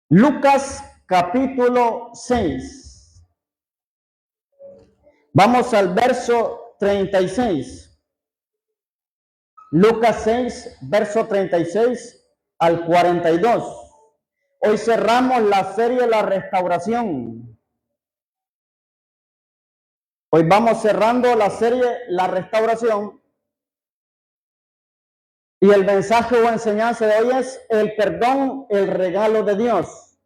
Lucas capítulo 6. Vamos al verso 36. Lucas 6, verso 36 al 42. Hoy cerramos la serie La Restauración. Hoy vamos cerrando la serie La Restauración. Y el mensaje o enseñanza de hoy es el perdón, el regalo de Dios.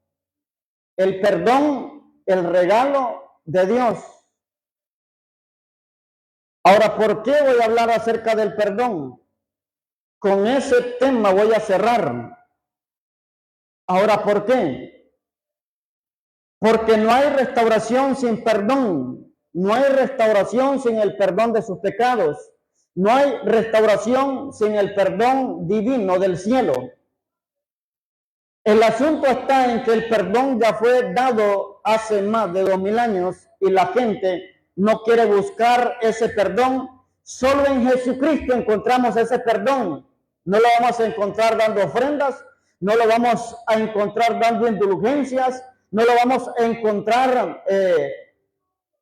El perdón, el regalo de Dios. Ahora, ¿por qué voy a hablar acerca del perdón? Con ese tema voy a cerrar. Ahora, ¿por qué? Porque no hay restauración sin perdón. No hay restauración sin el perdón de sus pecados. No hay restauración sin el perdón divino del cielo. El asunto está en que el perdón ya fue dado hace más de 2000 años y la gente no quiere buscar ese perdón. Solo en Jesucristo encontramos ese perdón. No lo vamos a encontrar dando ofrendas, no lo vamos a encontrar dando indulgencias, no lo vamos a encontrar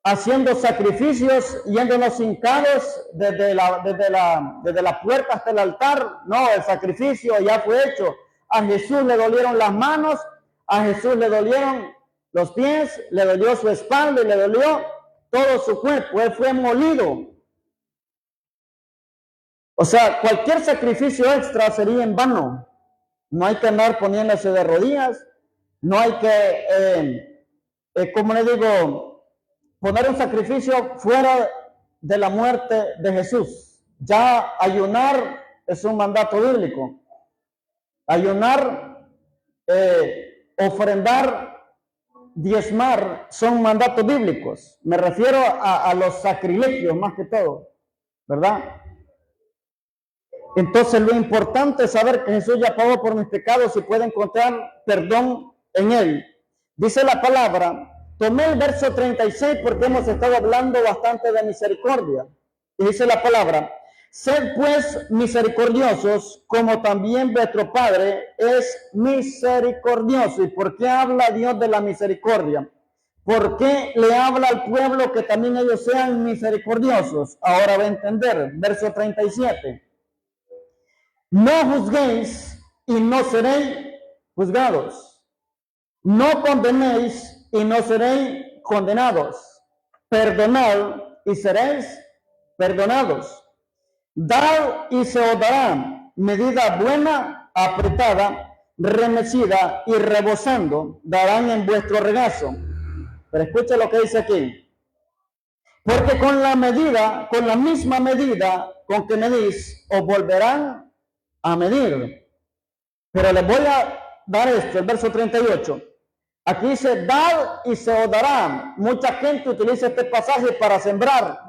haciendo sacrificios, yéndonos hincados desde la puerta hasta el altar. No, el sacrificio ya fue hecho. A Jesús le dolieron las manos, a Jesús le dolieron los pies, le dolió su espalda y le dolió todo su cuerpo. Él fue molido. O sea, cualquier sacrificio extra sería en vano. No hay que andar poniéndose de rodillas, no hay que, como le digo, poner un sacrificio fuera de la muerte de Jesús. Ya ayunar es un mandato bíblico. Ayunar, ofrendar, diezmar son mandatos bíblicos. Me refiero a los sacrilegios más que todo, ¿verdad? Entonces lo importante es saber que Jesús ya pagó por mis pecados y puede encontrar perdón en él. Dice la palabra, tomé el verso 36 porque hemos estado hablando bastante de misericordia. Y dice la palabra, sed pues misericordiosos como también vuestro Padre es misericordioso. ¿Y por qué habla Dios de la misericordia? ¿Por qué le habla al pueblo que también ellos sean misericordiosos? Ahora va a entender, verso 37. No juzguéis y no seréis juzgados. No condenéis y no seréis condenados. Perdonad y seréis perdonados. Dad y se os dará. Medida buena, apretada, remecida y rebosando, darán en vuestro regazo. Pero escucha lo que dice aquí. Porque con la misma medida con que medís, os volverán a medir. Pero les voy a dar esto, el verso 38. Aquí dice, dad y se os dará. Mucha gente utiliza este pasaje para sembrar.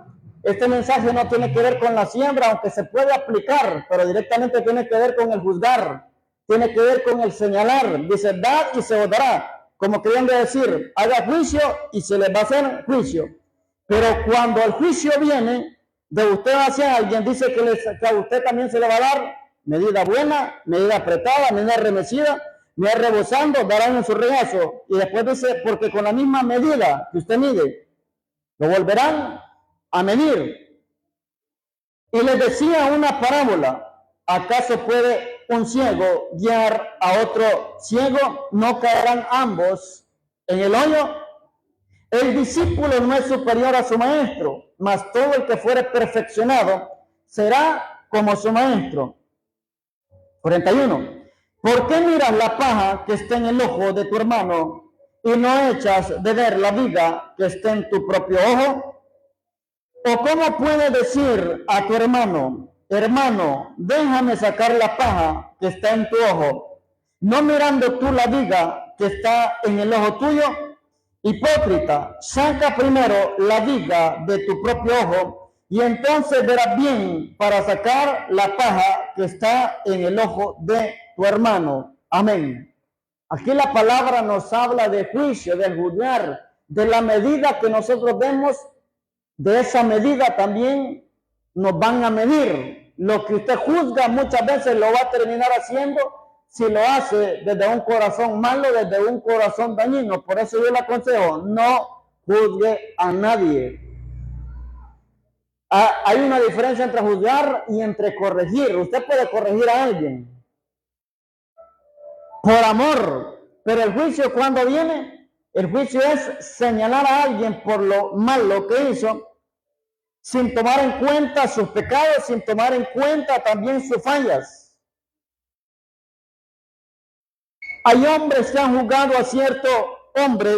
Este mensaje no tiene que ver con la siembra, aunque se puede aplicar, pero directamente tiene que ver con el juzgar. Tiene que ver con el señalar. Dice, dad y se os dará. Como queriendo decir, haga juicio y se les va a hacer juicio. Pero cuando el juicio viene de usted hacia alguien, dice que a usted también se le va a dar medida buena, medida apretada, medida remecida, medida rebosando, darán en su regazo. Y después dice, porque con la misma medida que usted mide, lo volverán a medir. Y les decía una parábola, ¿acaso puede un ciego guiar a otro ciego? ¿No caerán ambos en el hoyo? El discípulo no es superior a su maestro, mas todo el que fuere perfeccionado será como su maestro. 41. ¿Por qué miras la paja que está en el ojo de tu hermano y no echas de ver la viga que está en tu propio ojo? ¿O cómo puedes decir a tu hermano, hermano, déjame sacar la paja que está en tu ojo, no mirando tú la viga que está en el ojo tuyo? Hipócrita, saca primero la viga de tu propio ojo y entonces verás bien para sacar la paja que está en el ojo de tu hermano. Amén. Aquí la palabra nos habla de juicio, de juzgar, de la medida que nosotros vemos, de esa medida también nos van a medir. Lo que usted juzga muchas veces lo va a terminar haciendo si lo hace desde un corazón malo, desde un corazón dañino. Por eso yo le aconsejo, no juzgue a nadie. Hay una diferencia entre juzgar y entre corregir. Usted puede corregir a alguien por amor, pero el juicio, ¿cuándo viene? El juicio es señalar a alguien por lo malo que hizo, sin tomar en cuenta sus pecados, sin tomar en cuenta también sus fallas. Hay hombres que han juzgado a cierto hombre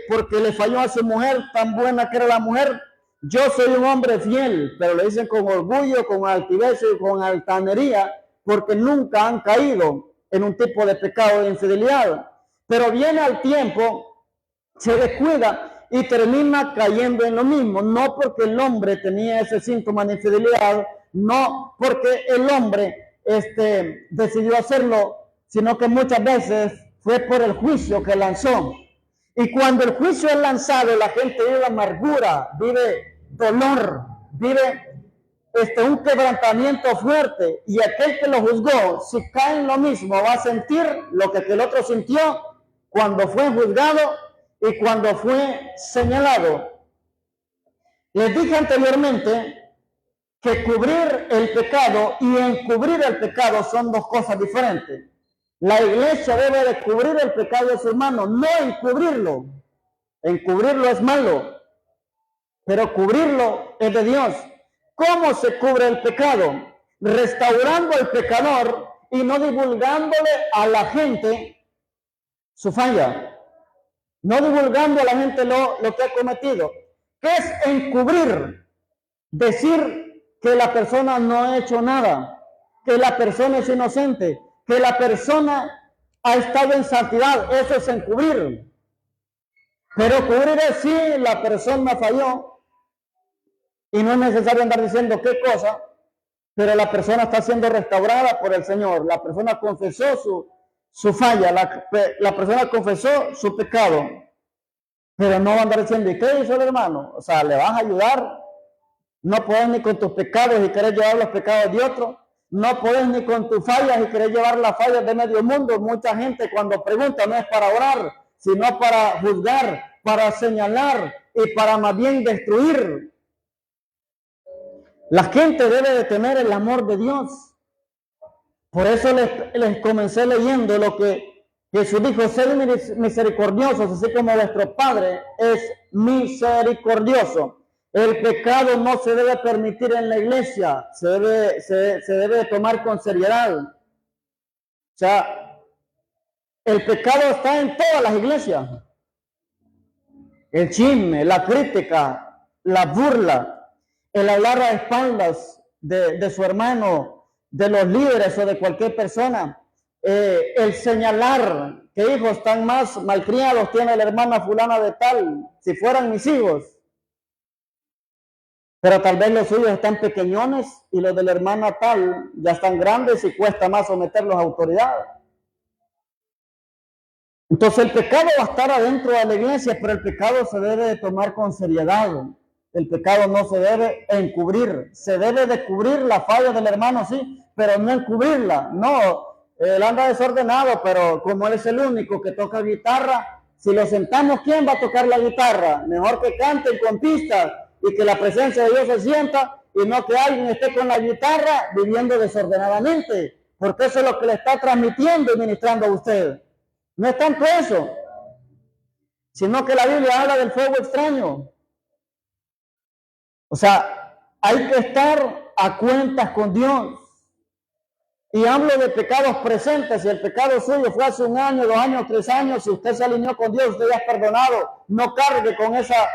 porque le falló a su mujer, tan buena que era la mujer. Yo soy un hombre fiel, pero le dicen con orgullo, con altivez y con altanería, porque nunca han caído en un tipo de pecado de infidelidad. Pero viene al tiempo, se descuida y termina cayendo en lo mismo, no porque el hombre tenía ese síntoma de infidelidad, no porque el hombre decidió hacerlo, sino que muchas veces fue por el juicio que lanzó. Y cuando el juicio es lanzado, la gente vive amargura, vive dolor, vive un quebrantamiento fuerte, y aquel que lo juzgó, si cae en lo mismo, va a sentir lo que el otro sintió cuando fue juzgado y cuando fue señalado. Les dije anteriormente que cubrir el pecado y encubrir el pecado son dos cosas diferentes. La iglesia debe de cubrir el pecado de su hermano, no encubrirlo. Encubrirlo es malo, pero cubrirlo es de Dios. ¿Cómo se cubre el pecado? Restaurando al pecador y no divulgándole a la gente su falla. No divulgando a la gente lo que ha cometido. ¿Qué es encubrir? Decir que la persona no ha hecho nada, que la persona es inocente, que la persona ha estado en santidad. Eso es encubrir. Pero cubrir es si la persona falló, y no es necesario andar diciendo qué cosa, pero la persona está siendo restaurada por el Señor. La persona confesó su falla, la persona confesó su pecado, pero no va a andar diciendo, ¿y qué hizo el hermano? O sea, ¿le vas a ayudar? No puedes ni con tus pecados y querés llevar los pecados de otro. No puedes ni con tus fallas y querés llevar las fallas de medio mundo. Mucha gente cuando pregunta no es para orar, sino para juzgar, para señalar y para más bien destruir. La gente debe de temer el amor de Dios. Por eso les comencé leyendo lo que Jesús dijo: sed misericordiosos, así como vuestro Padre es misericordioso. El pecado no se debe permitir en la iglesia, se debe tomar con seriedad. O sea, el pecado está en todas las iglesias. El chisme, la crítica, la burla, el hablar a espaldas de su hermano, de los líderes o de cualquier persona, el señalar que hijos tan más malcriados tiene la hermana fulana de tal, si fueran mis hijos. Pero tal vez los suyos están pequeñones y los de la hermana tal ya están grandes y cuesta más someterlos a autoridad. Entonces el pecado va a estar adentro de la iglesia, pero el pecado se debe de tomar con seriedad. El pecado no se debe encubrir. Se debe de cubrir la falla del hermano, sí, pero no encubrirla. No, él anda desordenado, pero como él es el único que toca guitarra, si lo sentamos, ¿quién va a tocar la guitarra? Mejor que canten con pistas y que la presencia de Dios se sienta, y no que alguien esté con la guitarra viviendo desordenadamente, porque eso es lo que le está transmitiendo y ministrando a usted. No es tanto eso, sino que la Biblia habla del fuego extraño. O sea, hay que estar a cuentas con Dios. Y hablo de pecados presentes. Si el pecado suyo fue hace 1 año, 2 años, 3 años, si usted se alineó con Dios, usted ya es perdonado. No cargue con esa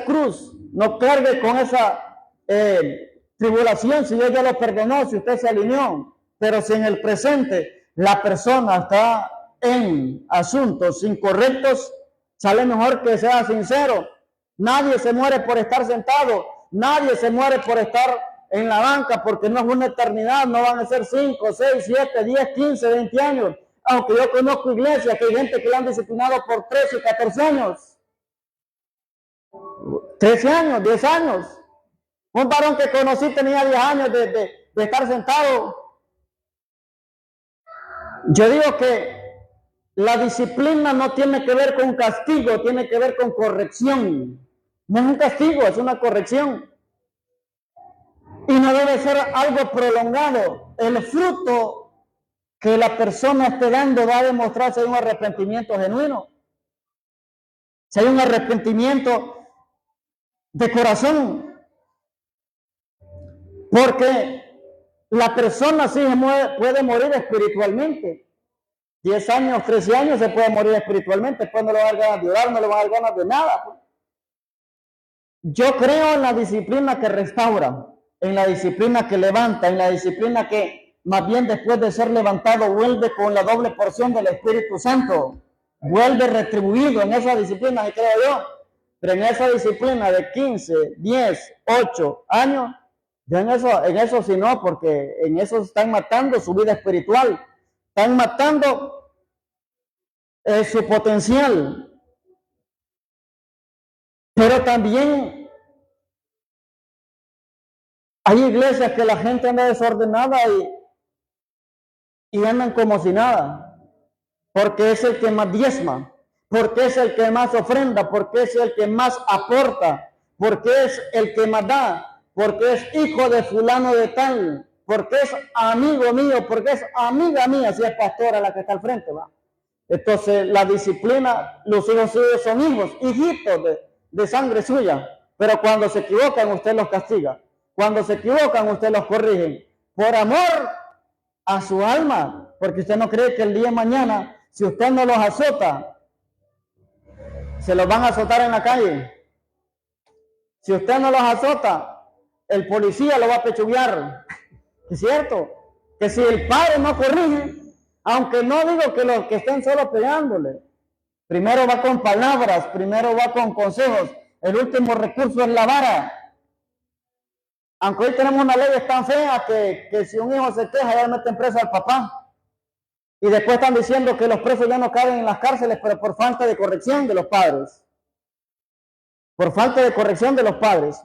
cruz, no cargue con esa tribulación si Dios ya lo perdonó, si usted se alineó. Pero si en el presente la persona está en asuntos incorrectos, sale mejor que sea sincero. Nadie se muere por estar sentado, nadie se muere por estar en la banca, porque no es una eternidad, no van a ser 5, 6, 7, 10, 15, 20 años. Aunque yo conozco iglesias que hay gente que la han disciplinado por 13 y 14 años. 13 años, 10 años. Un varón que conocí tenía 10 años de estar sentado Yo digo que la disciplina no tiene que ver con castigo, tiene que ver con corrección. No es un castigo, es una corrección. Y no debe ser algo prolongado. El fruto que la persona esté dando va a demostrar si hay un arrepentimiento genuino. Si hay un arrepentimiento de corazón. Porque la persona sí puede morir espiritualmente. 10 años, 13 años se puede morir espiritualmente. Después no le va a dar ganas de orar, no le va a dar ganas de nada. Yo creo en la disciplina que restaura, en la disciplina que levanta, en la disciplina que más bien después de ser levantado vuelve con la doble porción del Espíritu Santo. Vuelve retribuido en esa disciplina, y creo yo. Pero en esa disciplina de 15, 10, 8 años, yo en eso sí no, porque en eso están matando su vida espiritual. Están matando su potencial. Pero también hay iglesias que la gente anda desordenada y andan como si nada. Porque es el que más diezma, porque es el que más ofrenda, porque es el que más aporta, porque es el que más da, porque es hijo de fulano de tal, porque es amigo mío, porque es amiga mía, si es pastora la que está al frente, va. Entonces, la disciplina, los hijos suyos son hijos, hijitos de sangre suya, pero cuando se equivocan, usted los castiga. Cuando se equivocan, usted los corrige. Por amor a su alma, porque usted no cree que el día de mañana, si usted no los azota, se los van a azotar en la calle. Si usted no los azota, el policía lo va a pechuguear. ¿Es cierto? Que si el padre no corrige, aunque no digo que los que estén solo pegándole, primero va con palabras, primero va con consejos, el último recurso es la vara. Aunque hoy tenemos una ley tan fea que si un hijo se queja ya meten preso al papá. Y después están diciendo que los presos ya no caben en las cárceles, pero por falta de corrección de los padres. Por falta de corrección de los padres.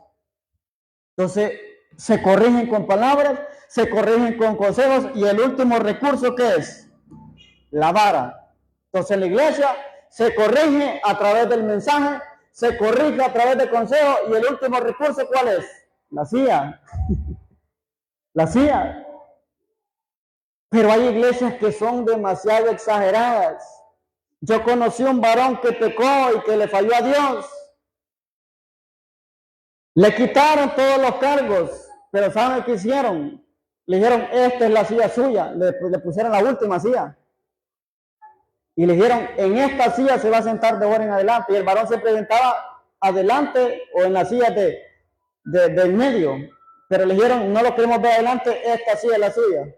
Entonces, se corrigen con palabras, se corrigen con consejos, y el último recurso, ¿qué es? La vara. Entonces, la iglesia se corrige a través del mensaje, se corrige a través de consejos, y el último recurso, ¿cuál es? La silla. La silla. Pero hay iglesias que son demasiado exageradas. Yo conocí un varón que pecó y que le falló a Dios. Le quitaron todos los cargos, pero ¿saben qué hicieron? Le dijeron, esta es la silla suya. Le pusieron la última silla. Y le dijeron, en esta silla se va a sentar de ahora en adelante. Y el varón se presentaba adelante o en la silla del medio. Pero le dijeron, no lo queremos ver adelante, esta silla es la suya.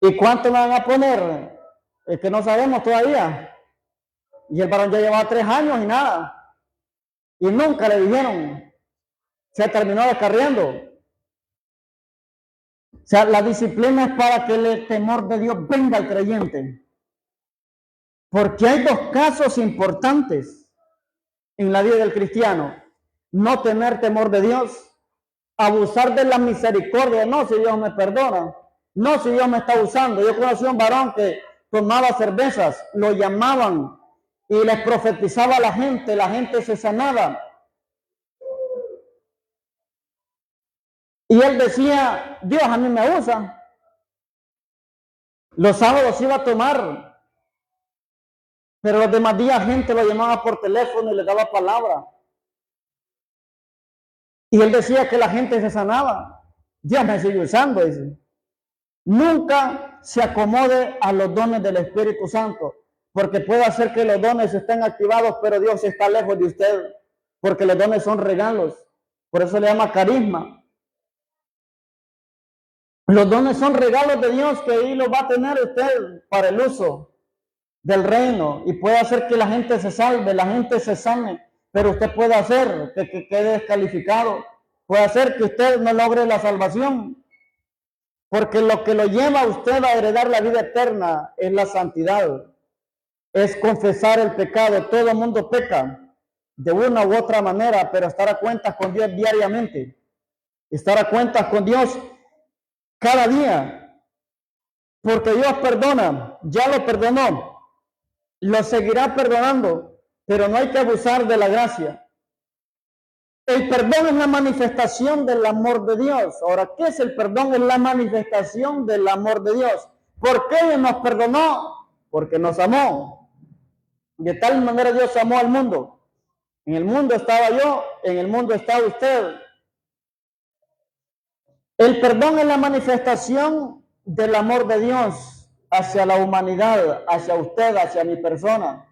¿Y cuánto me van a poner? Es que no sabemos todavía. Y el varón ya llevaba 3 años y nada. Y nunca le dijeron. Se terminó descarriando. O sea, la disciplina es para que el temor de Dios venga al creyente. Porque hay 2 casos importantes en la vida del cristiano. No tener temor de Dios. Abusar de la misericordia. No, si Dios me perdona. No, si Dios me está usando. Yo conocí a un varón que tomaba cervezas, lo llamaban y les profetizaba a la gente se sanaba. Y él decía, Dios a mí me usa. Los sábados iba a tomar, pero los demás días gente lo llamaba por teléfono y le daba palabra. Y él decía que la gente se sanaba. Dios me sigue usando, dice. Nunca se acomode a los dones del Espíritu Santo, porque puede hacer que los dones estén activados, pero Dios está lejos de usted, porque los dones son regalos. Por eso le llama carisma. Los dones son regalos de Dios que ahí los va a tener usted para el uso del reino, y puede hacer que la gente se salve, la gente se sane, pero usted puede hacer que quede descalificado, puede hacer que usted no logre la salvación. Porque lo que lo lleva a usted a heredar la vida eterna es la santidad, es confesar el pecado. Todo el mundo peca de una u otra manera, pero estar a cuentas con Dios diariamente, estar a cuentas con Dios cada día. Porque Dios perdona, ya lo perdonó, lo seguirá perdonando, pero no hay que abusar de la gracia. El perdón es la manifestación del amor de Dios. Ahora, ¿qué es el perdón? Es la manifestación del amor de Dios. ¿Por qué Dios nos perdonó? Porque nos amó. De tal manera Dios amó al mundo. En el mundo estaba yo, en el mundo está usted. El perdón es la manifestación del amor de Dios hacia la humanidad, hacia usted, hacia mi persona.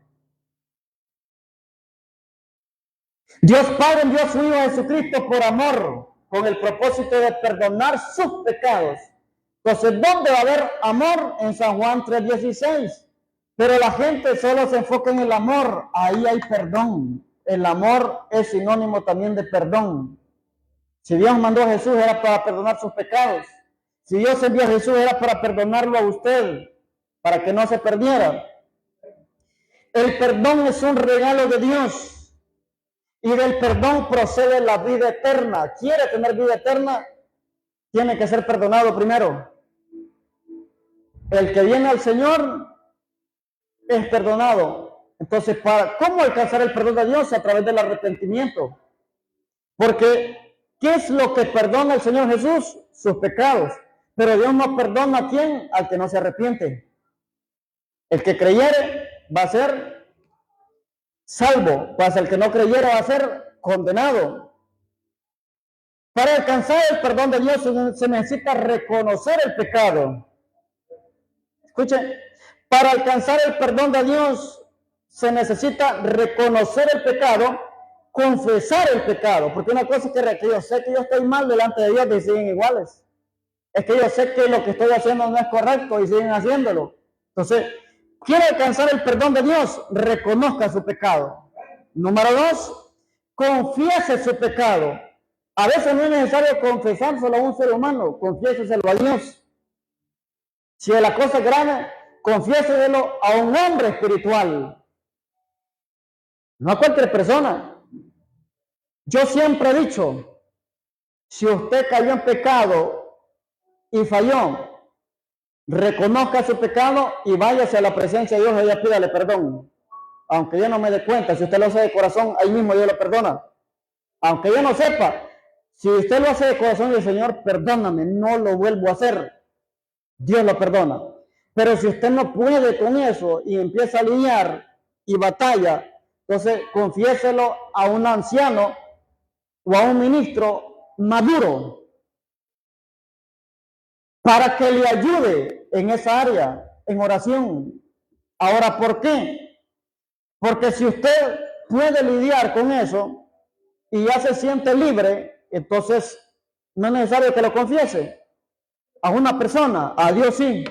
Dios Padre envió a su Hijo Jesucristo por amor, con el propósito de perdonar sus pecados. Entonces, ¿dónde va a haber amor? En San Juan 3:16. Pero la gente solo se enfoca en el amor. Ahí hay perdón. El amor es sinónimo también de perdón. Si Dios mandó a Jesús era para perdonar sus pecados. Si Dios envió a Jesús era para perdonarlo a usted, para que no se perdiera. El perdón es un regalo de Dios. Y del perdón procede la vida eterna. ¿Quiere tener vida eterna? Tiene que ser perdonado primero. El que viene al Señor es perdonado. Entonces, ¿cómo alcanzar el perdón de Dios? A través del arrepentimiento. Porque, ¿qué es lo que perdona el Señor Jesús? Sus pecados. Pero Dios no perdona a quién, al que no se arrepiente. El que creyere va a ser salvo, pues el que no creyera va a ser condenado. Para alcanzar el perdón de Dios se necesita reconocer el pecado. Escuchen, para alcanzar el perdón de Dios se necesita reconocer el pecado, confesar el pecado, porque una cosa es que yo sé que yo estoy mal delante de Dios y siguen iguales. Es que yo sé que lo que estoy haciendo no es correcto y siguen haciéndolo. Entonces, ¿quiere alcanzar el perdón de Dios? Reconozca su pecado. Número 2, confiese su pecado. A veces no es necesario confesárselo a un ser humano, confiéseselo a Dios. Si la cosa es grave, confiéseselo a un hombre espiritual, no a cualquier persona. Yo siempre he dicho, si usted cayó en pecado y falló, reconozca su pecado y váyase a la presencia de Dios y ya pídale perdón. Aunque yo no me dé cuenta, si usted lo hace de corazón, ahí mismo Dios lo perdona. Aunque yo no sepa, si usted lo hace de corazón y el Señor, perdóname, no lo vuelvo a hacer, Dios lo perdona. Pero si usted no puede con eso y empieza a lidiar y batalla, entonces confiéselo a un anciano o a un ministro maduro para que le ayude en esa área, en oración. Ahora, ¿por qué? Porque si usted puede lidiar con eso y ya se siente libre, entonces no es necesario que lo confiese a una persona, a Dios sí.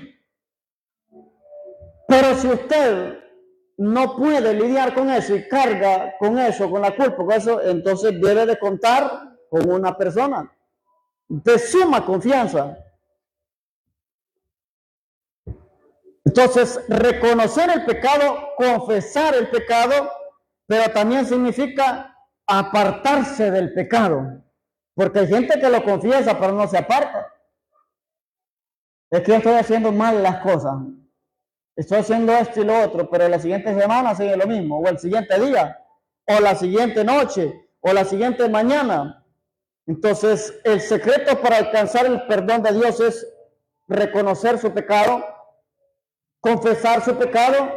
Pero si usted no puede lidiar con eso y carga con eso, con la culpa, con eso, entonces debe de contar con una persona de suma confianza. Entonces, reconocer el pecado, confesar el pecado, pero también significa apartarse del pecado. Porque hay gente que lo confiesa, pero no se aparta. Es que yo estoy haciendo mal las cosas. Estoy haciendo esto y lo otro, pero la siguiente semana sigue lo mismo, o el siguiente día, o la siguiente noche, o la siguiente mañana. Entonces, el secreto para alcanzar el perdón de Dios es reconocer su pecado, confesar su pecado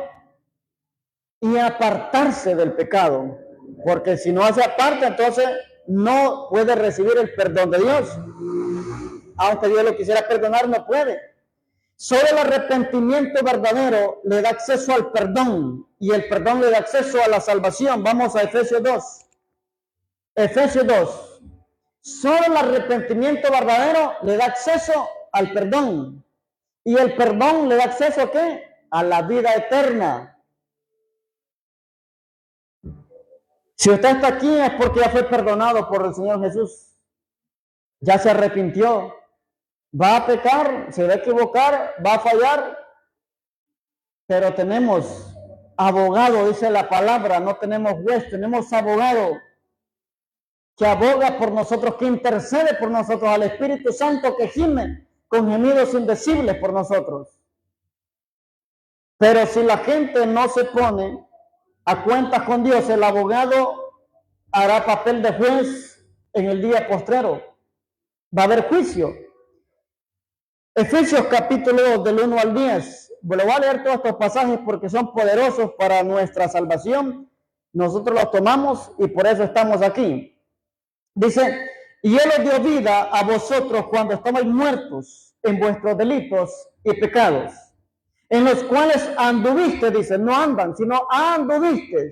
y apartarse del pecado. Porque si no se aparta, entonces no puede recibir el perdón de Dios. Aunque Dios lo quisiera perdonar, no puede. Solo el arrepentimiento verdadero le da acceso al perdón y el perdón le da acceso a la salvación. Vamos a Efesios 2. Efesios 2. Solo el arrepentimiento verdadero le da acceso al perdón. Y el perdón le da acceso ¿a qué? A la vida eterna. Si usted está aquí es porque ya fue perdonado por el Señor Jesús. Ya se arrepintió. Va a pecar, se va a equivocar, va a fallar. Pero tenemos abogado, dice la palabra, no tenemos juez, tenemos abogado que aboga por nosotros, que intercede por nosotros, al Espíritu Santo que gime con gemidos indecibles por nosotros. Pero si la gente no se pone a cuentas con Dios, el abogado hará papel de juez en el día postrero. Va a haber juicio. Efesios capítulo 2 del 1 al 10. Le voy a leer todos estos pasajes porque son poderosos para nuestra salvación. Nosotros los tomamos y por eso estamos aquí. Dice, y Él os dio vida a vosotros cuando estabais muertos en vuestros delitos y pecados, en los cuales anduviste, dice, no andan, sino anduviste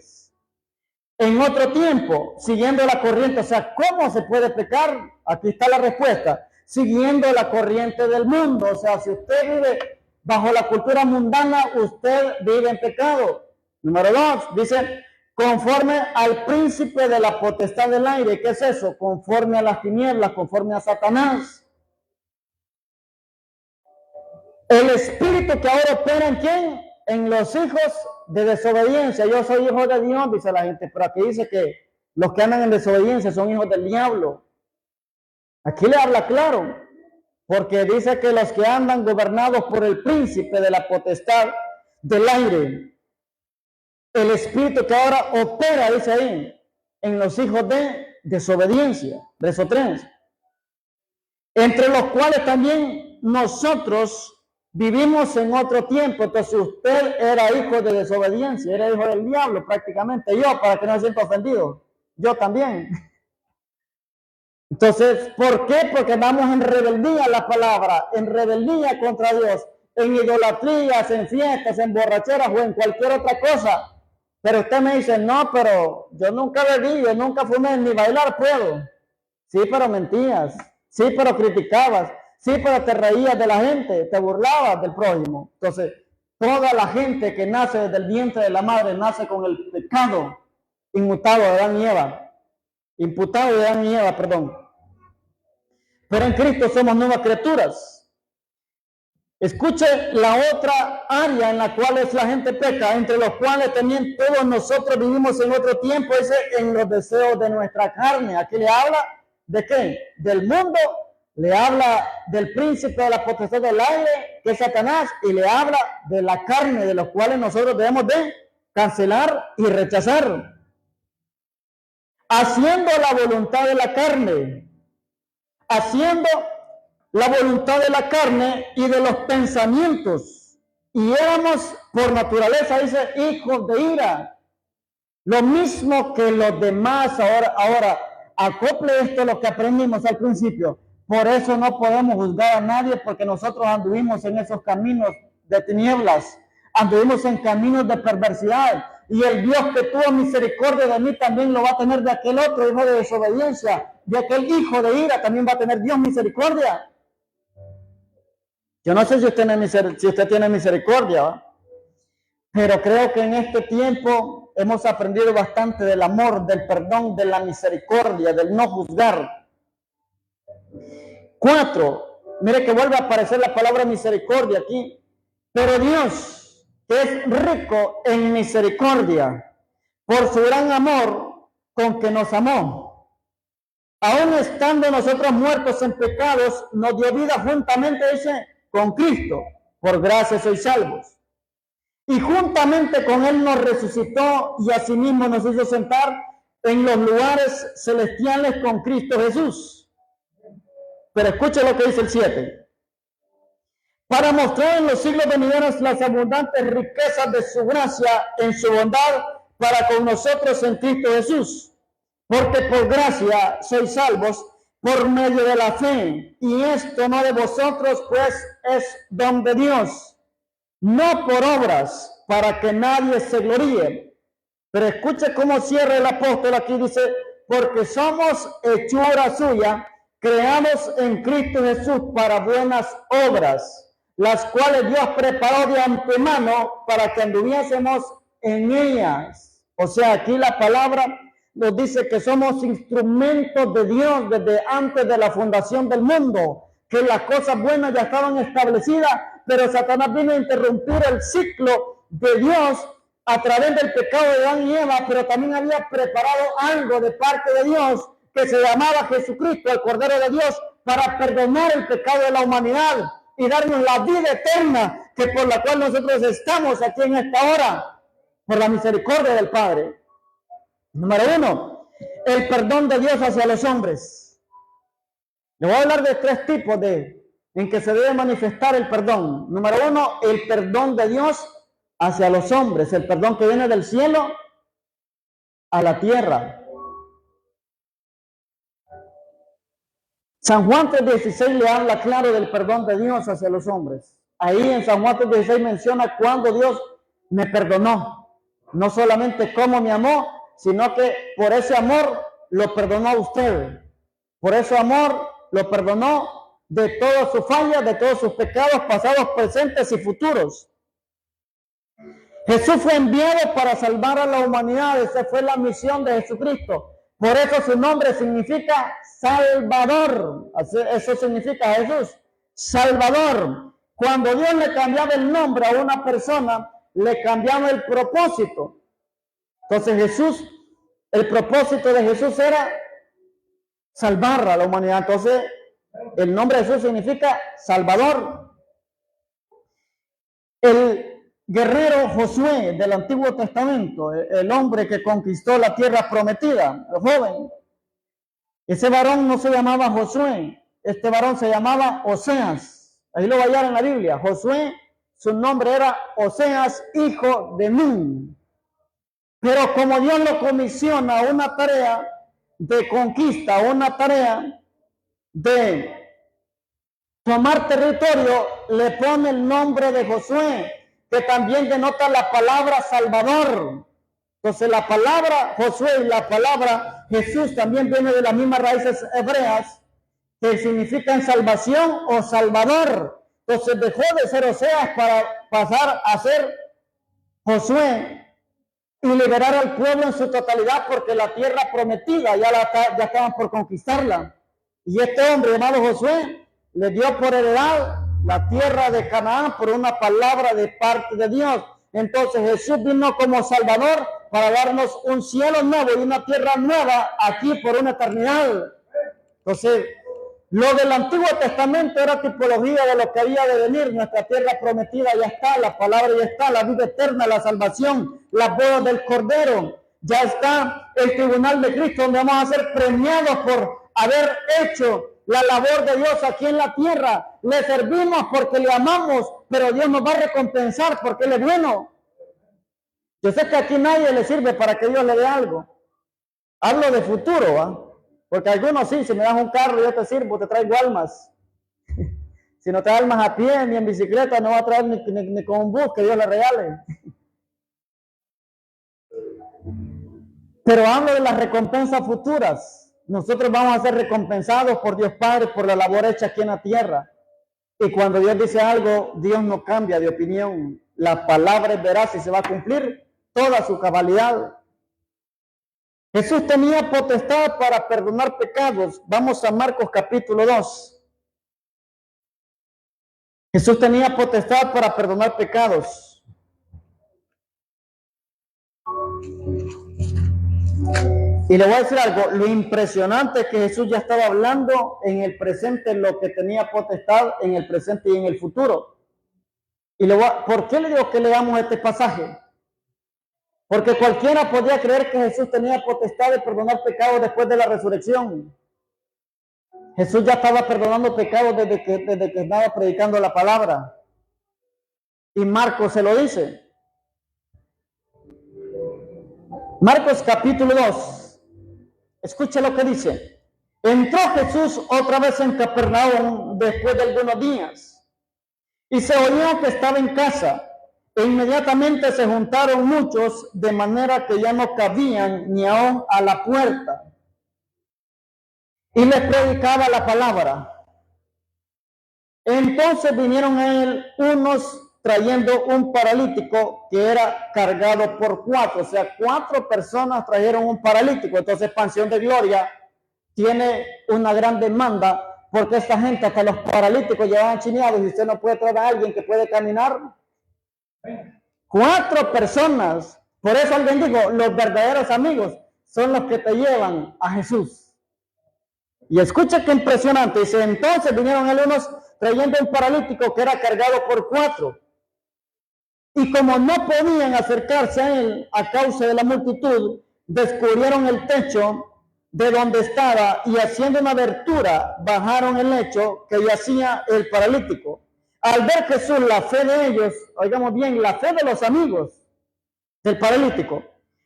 en otro tiempo, siguiendo la corriente. O sea, ¿cómo se puede pecar? Aquí está la respuesta. Siguiendo la corriente del mundo. O sea, si usted vive bajo la cultura mundana, usted vive en pecado. Número 2, dice, conforme al príncipe de la potestad del aire. ¿Qué es eso? Conforme a las tinieblas, conforme a Satanás. El espíritu que ahora opera en quién? En los hijos de desobediencia. Yo soy hijo de Dios, dice la gente, pero aquí dice que los que andan en desobediencia son hijos del diablo. Aquí le habla claro, porque dice que los que andan gobernados por el príncipe de la potestad del aire, el espíritu que ahora opera, dice ahí, en los hijos de desobediencia, verso 3, entre los cuales también nosotros vivimos en otro tiempo. Entonces usted era hijo de desobediencia, era hijo del diablo prácticamente. Yo, para que no se sienta ofendido, yo también. Entonces, ¿por qué? Porque vamos en rebeldía a la palabra, en rebeldía contra Dios, en idolatrías, en fiestas, en borracheras o en cualquier otra cosa. Pero usted me dice, no, pero yo nunca bebí, yo nunca fumé, ni bailar puedo. Sí, pero mentías. Sí, pero criticabas. Sí, pero te reías de la gente, te burlabas del prójimo. Entonces, toda la gente que nace desde el vientre de la madre nace con el pecado inmutado de Adán y Eva. Imputado de Adán y Eva, perdón. Pero en Cristo somos nuevas criaturas. Escuche la otra área en la cual la gente peca, entre los cuales también todos nosotros vivimos en otro tiempo, es en los deseos de nuestra carne. Aquí le habla de qué? Del mundo, le habla del príncipe de la potestad del aire, que es Satanás, y le habla de la carne, de los cuales nosotros debemos de cancelar y rechazar. Haciendo la voluntad de la carne, haciendo la voluntad de la carne y de los pensamientos. Y éramos por naturaleza, dice, hijos de ira. Lo mismo que los demás ahora acople esto a lo que aprendimos al principio. Por eso no podemos juzgar a nadie, porque nosotros anduvimos en esos caminos de tinieblas, anduvimos en caminos de perversidad. Y el Dios que tuvo misericordia de mí también lo va a tener de aquel otro hijo de desobediencia. De aquel hijo de ira también va a tener Dios misericordia. Yo no sé si usted tiene misericordia, ¿va? Pero creo que en este tiempo hemos aprendido bastante del amor, del perdón, de la misericordia, del no juzgar. 4, mire que vuelve a aparecer la palabra misericordia aquí. Pero Dios, que es rico en misericordia, por su gran amor con que nos amó, aun estando nosotros muertos en pecados, nos dio vida juntamente, dice, con Cristo. Por gracia sois salvos. Y juntamente con Él nos resucitó y asimismo nos hizo sentar en los lugares celestiales con Cristo Jesús. Pero escuche lo que dice el 7. Para mostrar en los siglos venideros las abundantes riquezas de su gracia en su bondad para con nosotros en Cristo Jesús. Porque por gracia sois salvos por medio de la fe. Y esto no de vosotros, pues es don de Dios. No por obras, para que nadie se gloríe. Pero escuche cómo cierra el apóstol aquí, dice, porque somos hechura suya, creados en Cristo Jesús para buenas obras, las cuales Dios preparó de antemano para que anduviésemos en ellas. O sea, aquí la palabra nos dice que somos instrumentos de Dios desde antes de la fundación del mundo, que las cosas buenas ya estaban establecidas, pero Satanás vino a interrumpir el ciclo de Dios a través del pecado de Adán y Eva, pero también había preparado algo de parte de Dios que se llamaba Jesucristo, el Cordero de Dios, para perdonar el pecado de la humanidad y darnos la vida eterna, que por la cual nosotros estamos aquí en esta hora, por la misericordia del Padre. Número 1, el perdón de Dios hacia los hombres. Le voy a hablar de 3 tipos en que se debe manifestar el perdón. Número 1, el perdón de Dios hacia los hombres, el perdón que viene del cielo a la tierra. San Juan 3:16 le habla claro del perdón de Dios hacia los hombres. Ahí en San Juan 3:16 menciona cuando Dios me perdonó. No solamente cómo me amó, sino que por ese amor lo perdonó a usted. Por ese amor lo perdonó de todas sus fallas, de todos sus pecados pasados, presentes y futuros. Jesús fue enviado para salvar a la humanidad. Esa fue la misión de Jesucristo. Por eso su nombre significa Salvador. Eso significa Jesús, Salvador. Cuando Dios le cambiaba el nombre a una persona, le cambiaba el propósito. Entonces Jesús, el propósito de Jesús era salvar a la humanidad. Entonces el nombre de Jesús significa Salvador. El guerrero Josué del Antiguo Testamento, el hombre que conquistó la tierra prometida, el joven, ese varón no se llamaba Josué, este varón se llamaba Oseas. Ahí lo va a hallar en la Biblia. Josué, su nombre era Oseas, hijo de Nun. Pero como Dios lo comisiona a una tarea de conquista, una tarea de tomar territorio, le pone el nombre de Josué, que también denota la palabra Salvador. Entonces la palabra Josué y la palabra Jesús también viene de las mismas raíces hebreas, que significan salvación o salvador. Entonces dejó de ser Oseas para pasar a ser Josué y liberar al pueblo en su totalidad, porque la tierra prometida ya estaban por conquistarla. Y este hombre llamado Josué le dio por heredad la tierra de Canaán por una palabra de parte de Dios. Entonces Jesús vino como Salvador para darnos un cielo nuevo y una tierra nueva aquí por una eternidad. Entonces, lo del Antiguo Testamento era tipología de lo que había de venir. Nuestra tierra prometida ya está, la palabra ya está, la vida eterna, la salvación, las bodas del Cordero. Ya está el tribunal de Cristo, donde vamos a ser premiados por haber hecho la labor de Dios aquí en la tierra. Le servimos porque le amamos, pero Dios nos va a recompensar porque Él es bueno. Yo sé que aquí nadie le sirve para que Dios le dé algo. Hablo de futuro, ¿va? Porque algunos sí, si me das un carro yo te sirvo, te traigo almas. Si no te almas a pie ni en bicicleta, no va a traer ni con un bus que Dios le regale. Pero hablo de las recompensas futuras. Nosotros vamos a ser recompensados por Dios Padre por la labor hecha aquí en la tierra. Y cuando Dios dice algo, Dios no cambia de opinión. La palabra es veraz y se va a cumplir toda su cabalidad. Jesús tenía potestad para perdonar pecados. Vamos a Marcos capítulo 2. Jesús tenía potestad para perdonar pecados. Y le voy a decir algo, lo impresionante es que Jesús ya estaba hablando en el presente lo que tenía potestad en el presente y en el futuro. Y ¿por qué le digo que leamos este pasaje? Porque cualquiera podía creer que Jesús tenía potestad de perdonar pecados después de la resurrección. Jesús ya estaba perdonando pecados desde que estaba predicando la palabra. Y Marcos se lo dice. Marcos capítulo 2. Escuche lo que dice. Entró Jesús otra vez en Capernaum después de algunos días. Y se oyó que estaba en casa. E inmediatamente se juntaron muchos, de manera que ya no cabían ni aún a la puerta. Y les predicaba la palabra. Entonces vinieron a él unos trayendo un paralítico que era cargado por 4. O sea, 4 personas trajeron un paralítico. Entonces, Expansión de Gloria tiene una gran demanda, porque esta gente, hasta los paralíticos llevaban chineados, y usted no puede traer a alguien que puede caminar. 4 personas. Por eso alguien dijo, los verdaderos amigos son los que te llevan a Jesús. Y escucha qué impresionante. Dice, entonces vinieron a él unos trayendo un paralítico que era cargado por 4. Y como no podían acercarse a él a causa de la multitud, descubrieron el techo de donde estaba y haciendo una abertura bajaron el lecho que yacía el paralítico. Al ver Jesús la fe de ellos, oigamos bien, la fe de los amigos del paralítico,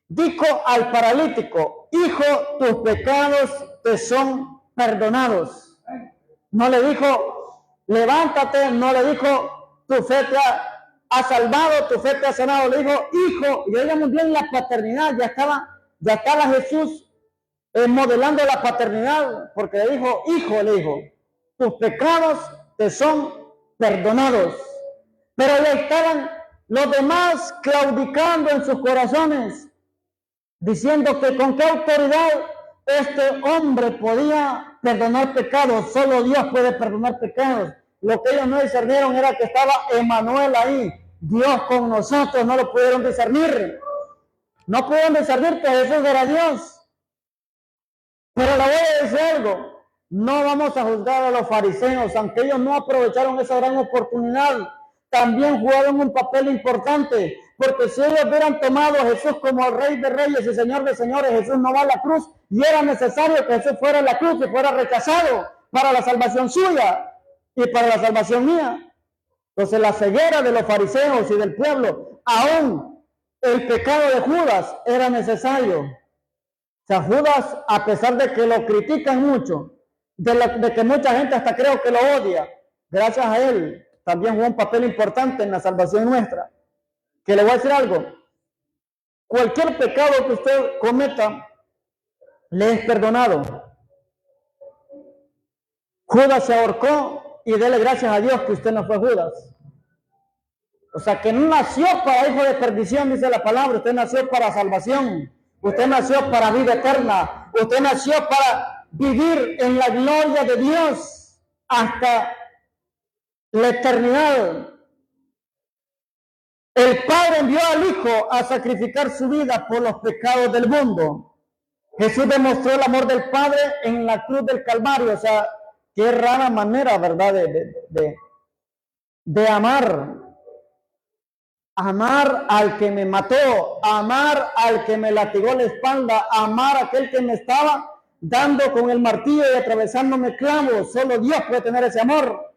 dijo al paralítico: hijo, tus pecados te son perdonados. No le dijo levántate, no le dijo tu fe te ha salvado, tu fe te ha sanado, le dijo hijo. Y oigamos bien la paternidad, ya estaba Jesús modelando la paternidad, porque le dijo hijo, le dijo tus pecados te son perdonados. Pero ya estaban los demás claudicando en sus corazones, diciendo que con qué autoridad este hombre podía perdonar pecados. Solo Dios puede perdonar pecados. Lo que ellos no discernieron era que estaba Emmanuel ahí, Dios con nosotros. No lo pudieron discernir. No pudieron discernir que Jesús era Dios. Pero le voy a decir algo: no vamos a juzgar a los fariseos, aunque ellos no aprovecharon esa gran oportunidad. También jugaron un papel importante, porque si ellos hubieran tomado a Jesús como el Rey de Reyes y Señor de Señores, Jesús no va a la cruz, y era necesario que Jesús fuera a la cruz y fuera rechazado para la salvación suya y para la salvación mía. Entonces la ceguera de los fariseos y del pueblo, aún el pecado de Judas era necesario. O sea, Judas, a pesar de que lo critican mucho, de que mucha gente hasta creo que lo odia, gracias a él también jugó un papel importante en la salvación nuestra. Que le voy a decir algo: cualquier pecado que usted cometa le es perdonado. Judas se ahorcó y dele gracias a Dios que usted no fue Judas. O sea, que no nació para hijo de perdición, dice la palabra. Usted nació para salvación. Usted nació para vida eterna. Usted nació para vivir en la gloria de Dios hasta la eternidad. El Padre envió al Hijo a sacrificar su vida por los pecados del mundo. Jesús demostró el amor del Padre en la cruz del Calvario. O sea, qué rara manera, ¿verdad?, de amar. Amar al que me mató, amar al que me latigó la espalda, amar a aquel que me estaba dando con el martillo y atravesándome clavos. Solo Dios puede tener ese amor,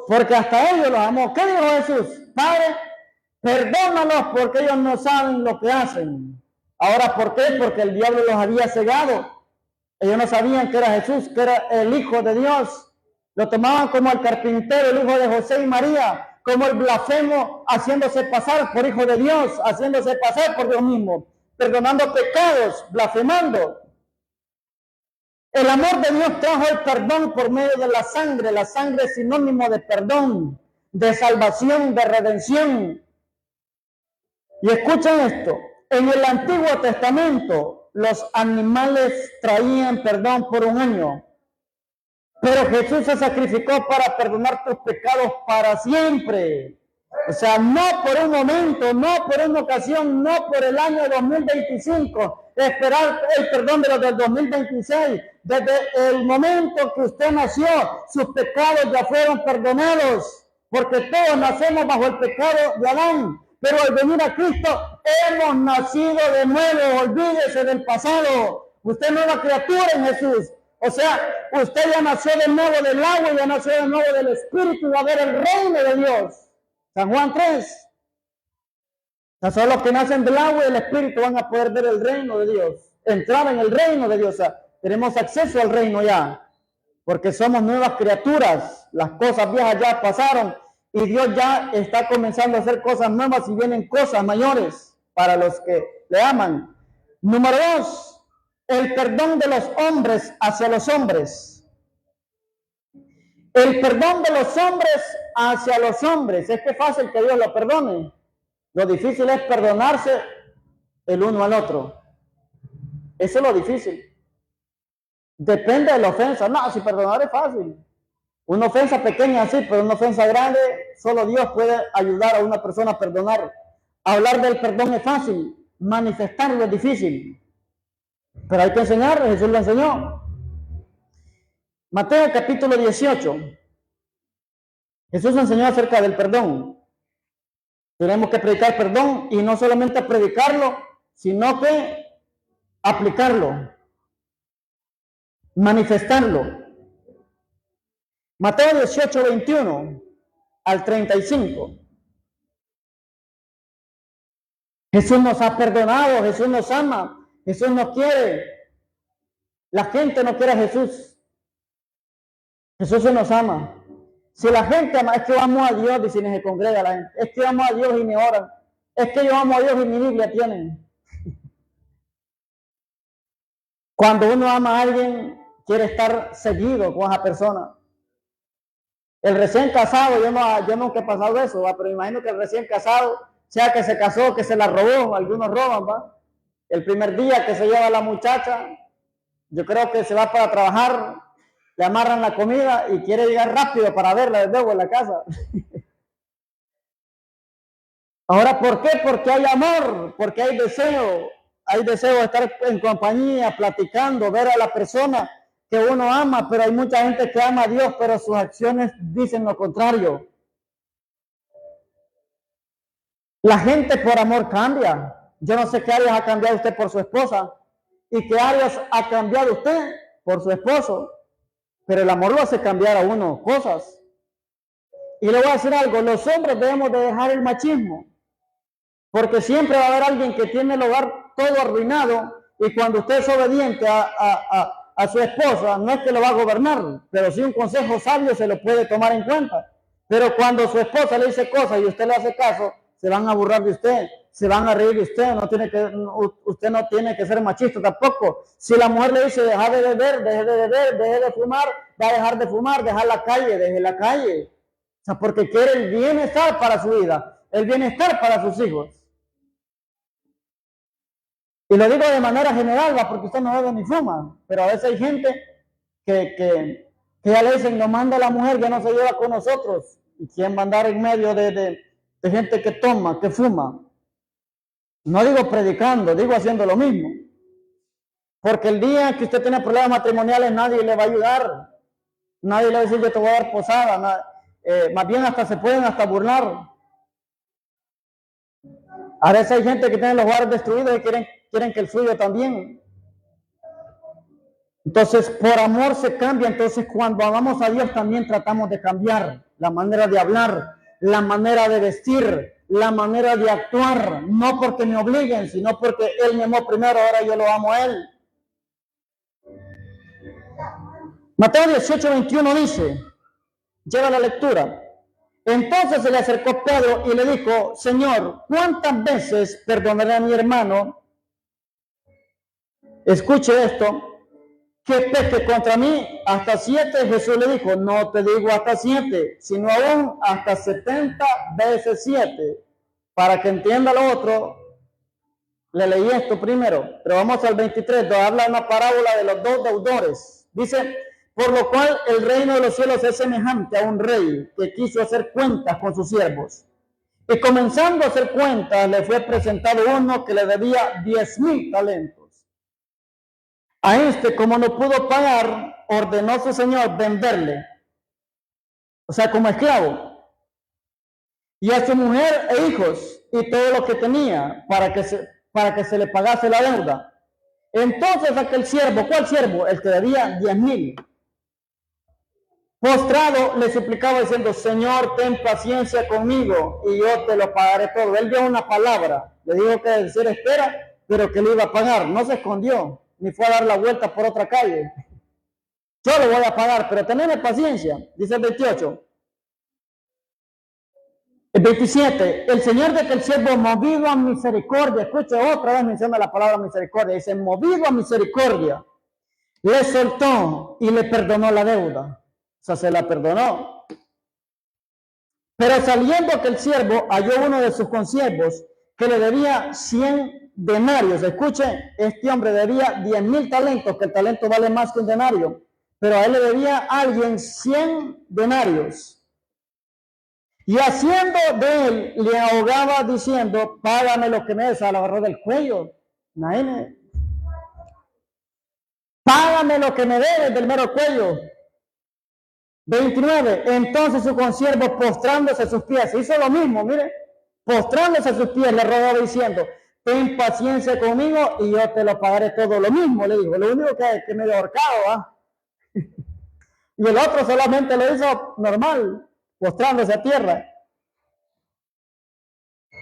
porque hasta ellos los amó. ¿Qué dijo Jesús? Padre, perdónalos porque ellos no saben lo que hacen. Ahora, ¿por qué? Porque el diablo los había cegado. Ellos no sabían que era Jesús, que era el Hijo de Dios. Lo tomaban como el carpintero, el hijo de José y María, como el blasfemo, haciéndose pasar por hijo de Dios, haciéndose pasar por Dios mismo, perdonando pecados, blasfemando. El amor de Dios trajo el perdón por medio de la sangre. La sangre es sinónimo de perdón, de salvación, de redención. Y escuchen esto: en el Antiguo Testamento los animales traían perdón por un año, pero Jesús se sacrificó para perdonar tus pecados para siempre. O sea, no por un momento, no por una ocasión, no por el año 2025, esperar el perdón de los del 2026. Desde el momento que usted nació, sus pecados ya fueron perdonados, porque todos nacemos bajo el pecado de Adán. Pero al venir a Cristo, hemos nacido de nuevo. Olvídese del pasado. Usted es nueva criatura en Jesús. O sea, usted ya nació de nuevo del agua, ya nació de nuevo del Espíritu, y va a ver el reino de Dios. San Juan 3. O sea, solo los que nacen del agua y del Espíritu van a poder ver el reino de Dios, entrar en el reino de Dios. O sea, tenemos acceso al reino ya, porque somos nuevas criaturas. Las cosas viejas ya pasaron y Dios ya está comenzando a hacer cosas nuevas y vienen cosas mayores para los que le aman. Número 2. El perdón de los hombres hacia los hombres. El perdón de los hombres hacia los hombres. Es que es fácil que Dios lo perdone. Lo difícil es perdonarse el uno al otro. Eso es lo difícil. Depende de la ofensa. No, si perdonar es fácil. Una ofensa pequeña sí, pero una ofensa grande, solo Dios puede ayudar a una persona a perdonar. Hablar del perdón es fácil. Manifestarlo es difícil. Pero hay que enseñar, Jesús lo enseñó. Mateo capítulo 18. Jesús enseñó acerca del perdón. Tenemos que predicar perdón y no solamente predicarlo, sino que aplicarlo, manifestarlo. Mateo 18, 21 al 35. Jesús nos ha perdonado, Jesús nos ama, Jesús nos quiere. La gente no quiere a Jesús. Jesús se nos ama. Si la gente ama, es que yo amo a Dios, dice, y se congrega la gente. Es que yo amo a Dios y me oran. Es que yo amo a Dios y mi Biblia tienen. Cuando uno ama a alguien, quiere estar seguido con esa persona. El recién casado, yo nunca he pasado eso, ¿va? Pero imagino que el recién casado, sea que se casó, que se la robó, algunos roban, ¿va? El primer día que se lleva a la muchacha, yo creo que se va para trabajar, le amarran la comida y quiere llegar rápido para verla de nuevo en la casa. Ahora, ¿por qué? Porque hay amor, porque hay deseo de estar en compañía, platicando, ver a la persona que uno ama, pero hay mucha gente que ama a Dios, pero sus acciones dicen lo contrario. La gente por amor cambia. Yo no sé qué áreas ha cambiado usted por su esposa y qué áreas ha cambiado usted por su esposo, pero el amor lo hace cambiar a uno cosas. Y le voy a decir algo, los hombres debemos de dejar el machismo, porque siempre va a haber alguien que tiene el hogar todo arruinado y cuando usted es obediente a su esposa, no es que lo va a gobernar, pero sí un consejo sabio se lo puede tomar en cuenta. Pero cuando su esposa le dice cosas y usted le hace caso, se van a burlar de usted, se van a reír de usted, usted no tiene que ser machista tampoco. Si la mujer le dice deja de beber, deje de fumar, va a dejar de fumar, dejar la calle, deje la calle. O sea, porque quiere el bienestar para su vida, el bienestar para sus hijos. Y lo digo de manera general, porque usted no bebe ni fuma, pero a veces hay gente que ya le dicen, no manda a la mujer, ya no se lleva con nosotros. ¿Y quién va a andar en medio de gente que toma, que fuma? No digo predicando, digo haciendo lo mismo. Porque el día que usted tiene problemas matrimoniales, nadie le va a ayudar. Nadie le va a decir, yo te voy a dar posada. Más bien hasta se pueden hasta burlar. A veces hay gente que tiene los hogares destruidos y quieren que el suyo también. Entonces, por amor se cambia. Entonces, cuando amamos a Dios, también tratamos de cambiar la manera de hablar, la manera de vestir, la manera de actuar. No porque me obliguen, sino porque Él me amó primero, ahora yo lo amo a Él. Mateo 18, 21 dice, lleva la lectura. Entonces se le acercó Pedro y le dijo, Señor, ¿cuántas veces perdonaré a mi hermano? Escuche esto, que peque contra mí hasta 7. Jesús le dijo, no te digo hasta 7, sino aún hasta 70 veces 7. Para que entienda lo otro, le leí esto primero, pero vamos al 23, donde habla una parábola de los dos deudores. Dice, por lo cual el reino de los cielos es semejante a un rey que quiso hacer cuentas con sus siervos. Y comenzando a hacer cuentas, le fue presentado uno que le debía 10,000 talentos. A este, como no pudo pagar, ordenó a su señor venderle, o sea, como esclavo, y a su mujer e hijos, y todo lo que tenía, para que se le pagase la deuda. Entonces aquel siervo, ¿cuál siervo? El que debía 10,000. Postrado le suplicaba diciendo, Señor, ten paciencia conmigo y yo te lo pagaré todo. Él dio una palabra, le dijo que decir espera, pero que le iba a pagar. No se escondió, ni fue a dar la vuelta por otra calle. Yo lo voy a pagar, pero tenedme paciencia, dice el 28. El 27, el Señor de aquel siervo movido a misericordia, escuche otra vez menciona la palabra misericordia, dice movido a misericordia, le soltó y le perdonó la deuda. O sea, se la perdonó. Pero saliendo aquel siervo, halló uno de sus consiervos que le debía 100 denarios. Escuche, este hombre debía 10,000 talentos, que el talento vale más que un denario. Pero a él le debía a alguien 100 denarios. Y haciendo de él, le ahogaba diciendo, págame lo que me des, a la agarró del cuello. Imagínese. Págame lo que me debes del mero cuello. 29, entonces su consiervo postrándose a sus pies, hizo lo mismo, mire, Postrándose a sus pies, le rogaba diciendo: ten paciencia conmigo y yo te lo pagaré todo. Lo mismo le dijo, lo único que me dio ahorcado, ¿ah? Y el otro solamente lo hizo normal, postrándose a tierra.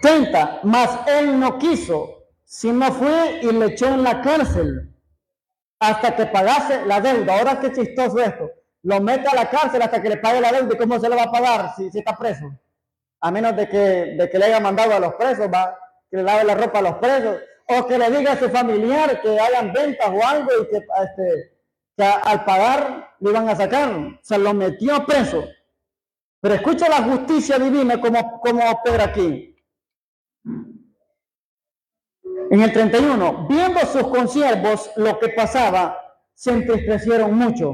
30, mas él no quiso, sino fue y le echó en la cárcel hasta que pagase la deuda. Ahora qué chistoso esto. Lo mete a la cárcel hasta que le pague la deuda. ¿Y cómo se le va a pagar si está preso? A menos de que le haya mandado a los presos, que le lave la ropa a los presos, o que le diga a su familiar que hagan ventas o algo y que al pagar le iban a sacar. Se lo metió preso. Pero escucha la justicia divina como opera aquí. En el 31, viendo sus consiervos lo que pasaba, se entristecieron mucho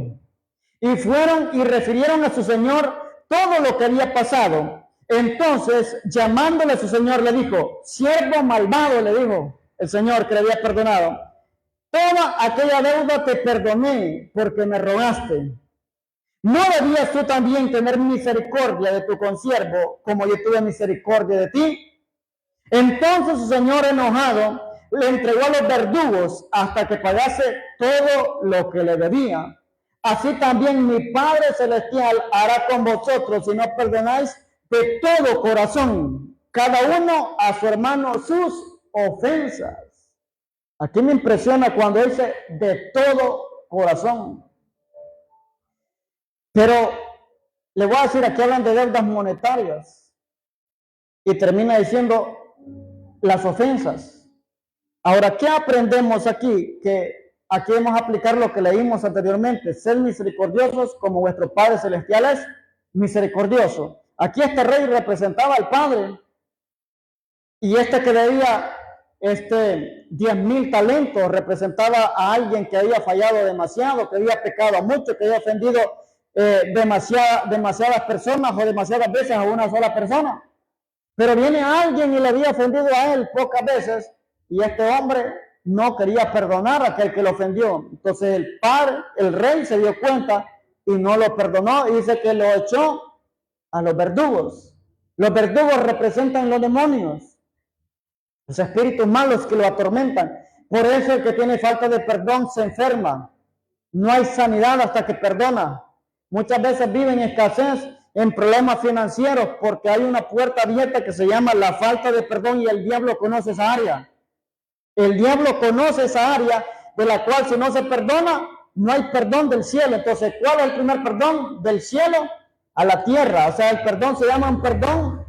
y fueron y refirieron a su señor todo lo que había pasado. Entonces, llamándole a su señor, le dijo: siervo malvado, le dijo el señor que le había perdonado, toda aquella deuda te perdoné porque me rogaste. ¿No debías tú también tener misericordia de tu consiervo como yo tuve misericordia de ti? Entonces su señor, enojado, le entregó a los verdugos hasta que pagase todo lo que le debía. Así también mi Padre Celestial hará con vosotros si no perdonáis de todo corazón, cada uno a su hermano, sus ofensas. Aquí me impresiona cuando dice de todo corazón. Pero le voy a decir, aquí hablan de deudas monetarias y termina diciendo las ofensas. Ahora, ¿qué aprendemos aquí? Que aquí vamos a aplicar lo que leímos anteriormente: ser misericordiosos como vuestro Padre Celestial es misericordioso. Aquí este rey representaba al Padre, y este que debía 10,000 talentos representaba a alguien que había fallado demasiado, que había pecado mucho, que había ofendido demasiadas personas o demasiadas veces a una sola persona. Pero viene alguien y le había ofendido a él pocas veces, y este hombre no quería perdonar a aquel que lo ofendió. Entonces el padre, el rey, se dio cuenta y no lo perdonó, y dice que lo echó a los verdugos. Los verdugos representan los demonios, los espíritus malos que lo atormentan. Por eso el que tiene falta de perdón se enferma. No hay sanidad hasta que perdona. Muchas veces viven en escasez, en problemas financieros, porque hay una puerta abierta que se llama la falta de perdón, y el diablo conoce esa área. El diablo conoce esa área de la cual, si no se perdona, no hay perdón del cielo. Entonces, ¿cuál es el primer perdón? Del cielo a la tierra. O sea, el perdón se llama un perdón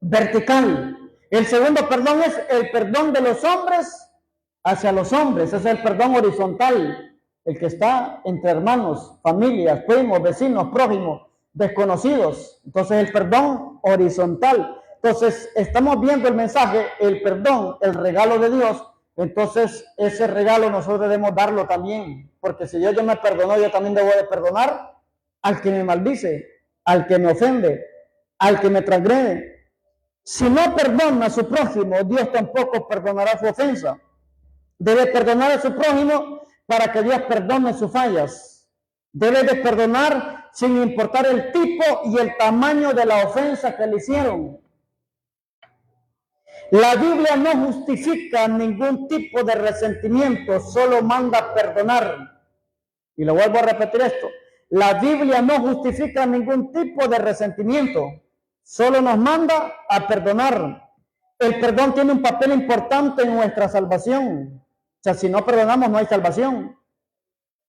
vertical. El segundo perdón es el perdón de los hombres hacia los hombres. Ese es el perdón horizontal, el que está entre hermanos, familias, primos, vecinos, prójimos, desconocidos. Entonces el perdón horizontal. Entonces estamos viendo el mensaje, el perdón, el regalo de Dios. Entonces ese regalo nosotros debemos darlo también, porque si Dios me perdonó, yo también debo de perdonar al que me maldice, al que me ofende, al que me transgrede. Si no perdona a su prójimo, Dios tampoco perdonará su ofensa. Debe perdonar a su prójimo para que Dios perdone sus fallas. Debe de perdonar sin importar el tipo y el tamaño de la ofensa que le hicieron. La Biblia no justifica ningún tipo de resentimiento, solo manda perdonar. Y lo vuelvo a repetir esto: la Biblia no justifica ningún tipo de resentimiento, solo nos manda a perdonar. El perdón tiene un papel importante en nuestra salvación. O sea, si no perdonamos, no hay salvación,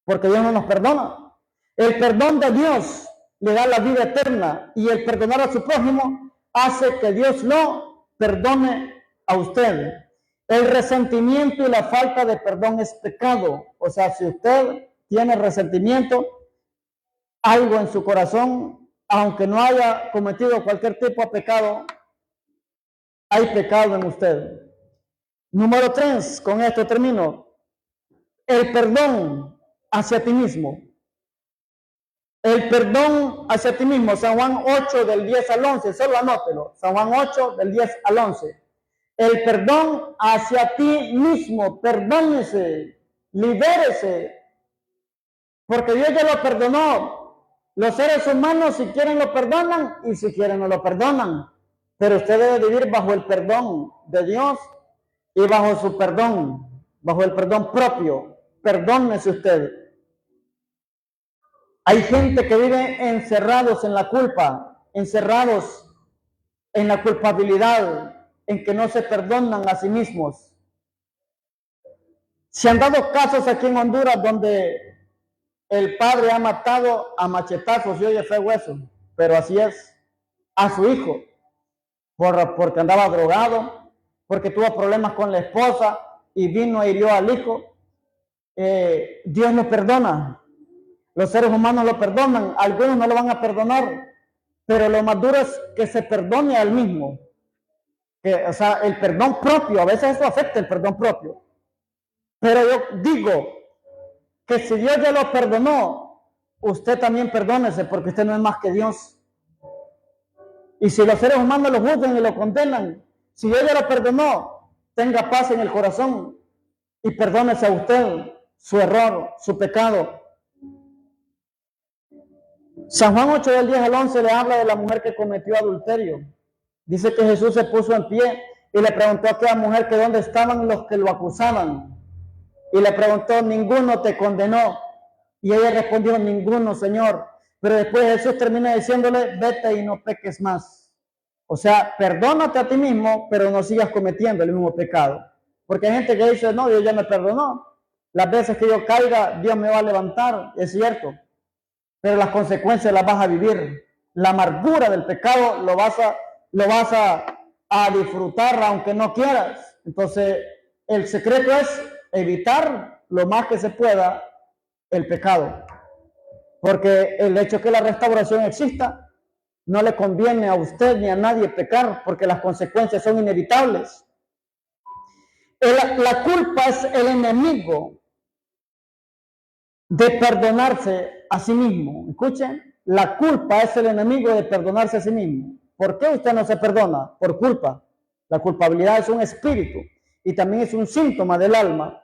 porque Dios no nos perdona. El perdón de Dios le da la vida eterna, y el perdonar a su prójimo hace que Dios lo perdone a usted. El resentimiento y la falta de perdón es pecado. O sea, si usted tiene resentimiento, algo en su corazón, aunque no haya cometido cualquier tipo de pecado, hay pecado en usted. Número 3, con esto termino. El perdón hacia ti mismo. El perdón hacia ti mismo. San Juan 8, del 10 al 11, solo anótelo. San Juan 8, del 10 al 11. El perdón hacia ti mismo. Perdónese, libérese, porque Dios ya lo perdonó. Los seres humanos, si quieren lo perdonan, y si quieren no lo perdonan. pero usted debe vivir bajo el perdón de Dios y bajo su perdón, bajo el perdón propio. Perdónese usted. Hay gente que vive encerrados en la culpa, encerrados en la culpabilidad, en que no se perdonan a sí mismos. Se han dado casos aquí en Honduras donde el padre ha matado a machetazos y oye fue hueso, pero así es, a su hijo, porque andaba drogado, porque tuvo problemas con la esposa y vino e hirió al hijo. Dios lo perdona, los seres humanos lo perdonan, algunos no lo van a perdonar, pero lo más duro es que se perdone al mismo. O sea, el perdón propio, a veces eso afecta el perdón propio. Pero yo digo que si Dios ya lo perdonó, usted también perdónese, porque usted no es más que Dios. Y si los seres humanos lo juzgan y lo condenan, si Dios ya lo perdonó, tenga paz en el corazón y perdónese a usted su error, su pecado. San Juan 8 del 10 al 11 le habla de la mujer que cometió adulterio. Dice que Jesús se puso en pie y le preguntó a aquella mujer que dónde estaban los que lo acusaban. Y le preguntó, ninguno te condenó. Y ella respondió, ninguno, Señor. Pero después Jesús termina diciéndole, vete y no peques más. O sea, perdónate a ti mismo, pero no sigas cometiendo el mismo pecado. Porque hay gente que dice, no, Dios ya me perdonó. Las veces que yo caiga, Dios me va a levantar. Es cierto. Pero las consecuencias las vas a vivir. La amargura del pecado lo vas a disfrutar aunque no quieras. Entonces, el secreto es evitar lo más que se pueda el pecado. Porque el hecho de que la restauración exista no le conviene a usted ni a nadie pecar, porque las consecuencias son inevitables. La culpa es el enemigo de perdonarse a sí mismo. Escuchen, la culpa es el enemigo de perdonarse a sí mismo. ¿Por qué usted no se perdona? Por culpa. La culpabilidad es un espíritu y también es un síntoma del alma.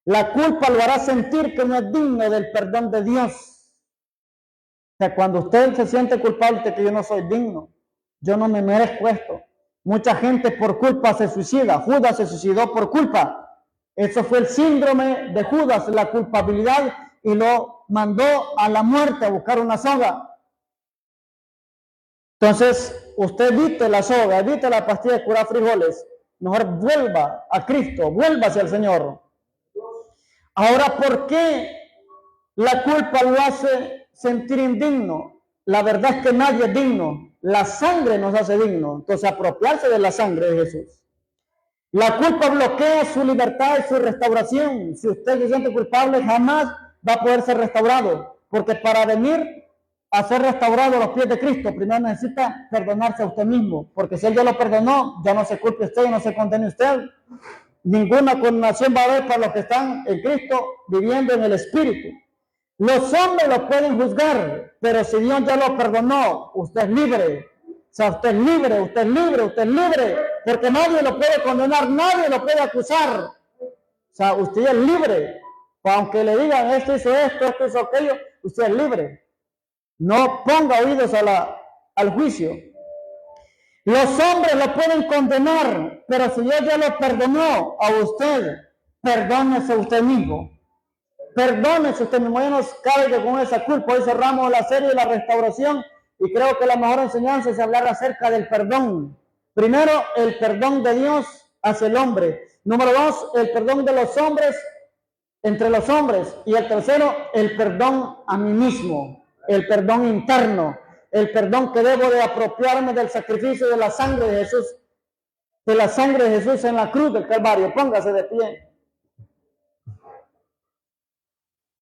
La culpa lo hará sentir que no es digno del perdón de Dios. O sea, cuando usted se siente culpable de que yo no soy digno, yo no me merezco esto. Mucha gente por culpa se suicida. Judas se suicidó por culpa. Eso fue el síndrome de Judas, la culpabilidad, y lo mandó a la muerte a buscar una soga. Entonces, usted evite la soga, evite la pastilla de curar frijoles. Mejor vuelva a Cristo, vuelva hacia el Señor. Ahora, ¿por qué la culpa lo hace sentir indigno? La verdad es que nadie es digno. La sangre nos hace dignos. Entonces, apropiarse de la sangre de Jesús. La culpa bloquea su libertad y su restauración. Si usted se siente culpable, jamás va a poder ser restaurado. Porque para venir a ser restaurado a los pies de Cristo, primero necesita perdonarse a usted mismo. Porque si Él ya lo perdonó, ya no se culpe usted, ya no se condene usted. Ninguna condenación va a haber para los que están en Cristo viviendo en el Espíritu. Los hombres lo pueden juzgar, pero si Dios ya lo perdonó, usted es libre. O sea, usted es libre, usted es libre, usted es libre, porque nadie lo puede condenar, nadie lo puede acusar. O sea, usted es libre. Aunque le digan, esto hizo aquello, usted es libre. No ponga oídos al juicio. Los hombres lo pueden condenar, pero si Dios ya lo perdonó a usted, perdónese usted mismo. Perdónese usted mismo, ya nos cargue con esa culpa. Hoy cerramos la serie de la restauración y creo que la mejor enseñanza es hablar acerca del perdón. Primero, el perdón de Dios hacia el hombre. Número 2, el perdón de los hombres entre los hombres. Y el tercero, el perdón a mí mismo, el perdón interno, el perdón que debo de apropiarme del sacrificio de la sangre de Jesús, en la cruz del Calvario. Póngase de pie.